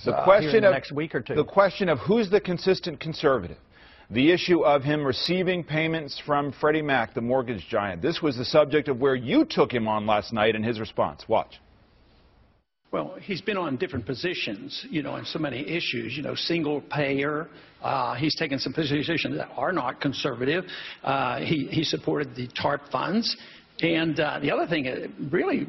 here in the next week or two. The question of who's the consistent conservative. The issue of him receiving payments from Freddie Mac, the mortgage giant. This was the subject of where you took him on last night and his response. Watch. Well, he's been on different positions, on so many issues, single payer. He's taken some positions that are not conservative. He supported the TARP funds. And the other thing that really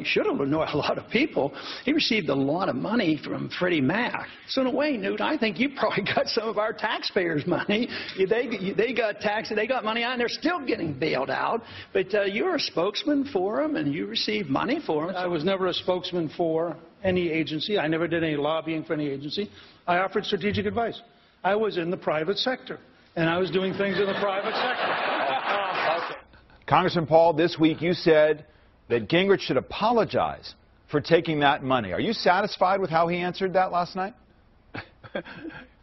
should have annoyed a lot of people, he received a lot of money from Freddie Mac. So in a way, Newt, I think you probably got some of our taxpayers' money. They got money out, and they're still getting bailed out. But you're a spokesman for them, and you received money for them. I was never a spokesman for any agency. I never did any lobbying for any agency. I offered strategic advice. I was in the private sector, and I was doing things in the private sector. Congressman Paul, this week you said that Gingrich should apologize for taking that money. Are you satisfied with how he answered that last night?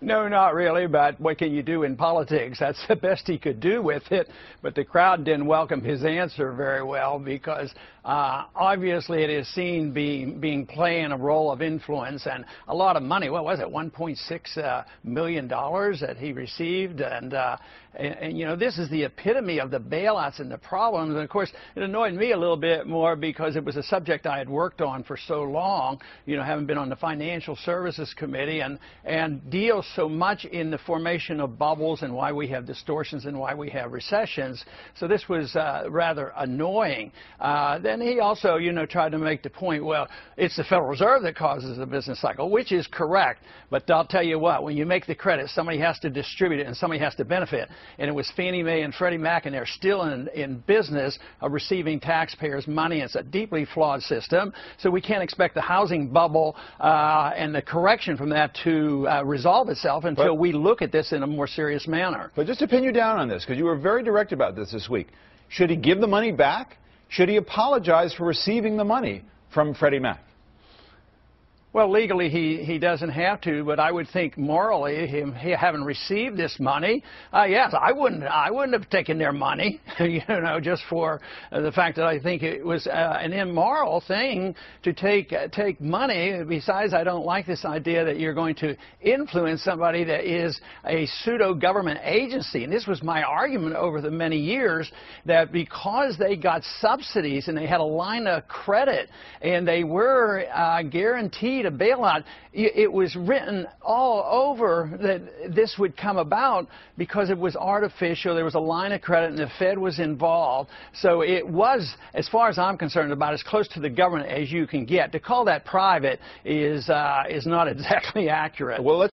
No, not really, but what can you do in politics? That's the best he could do with it. But the crowd didn't welcome his answer very well because obviously it is seen being playing a role of influence and a lot of money. What was it, $1.6 million that he received? And this is the epitome of the bailouts and the problems. And, of course, it annoyed me a little bit more because it was a subject I had worked on for so long, having been on the Financial Services Committee and deals so much in the formation of bubbles and why we have distortions and why we have recessions. So this was rather annoying. Then he also, tried to make the point, well, it's the Federal Reserve that causes the business cycle, which is correct. But I'll tell you what, when you make the credit, somebody has to distribute it and somebody has to benefit. And it was Fannie Mae and Freddie Mac, and they're still in business of receiving taxpayers' money. It's a deeply flawed system. So we can't expect the housing bubble and the correction from that to resolve itself until we look at this in a more serious manner. But just to pin you down on this, because you were very direct about this week, should he give the money back? Should he apologize for receiving the money from Freddie Mac? Well, legally, he doesn't have to, but I would think morally, him having received this money, yes, I wouldn't have taken their money, just for the fact that I think it was an immoral thing to take money. Besides, I don't like this idea that you're going to influence somebody that is a pseudo-government agency. And this was my argument over the many years, that because they got subsidies and they had a line of credit and they were guaranteed a bailout, it was written all over that this would come about because it was artificial. There was a line of credit and the Fed was involved. So it was, as far as I'm concerned, about as close to the government as you can get. To call that private is not exactly accurate. Well, let's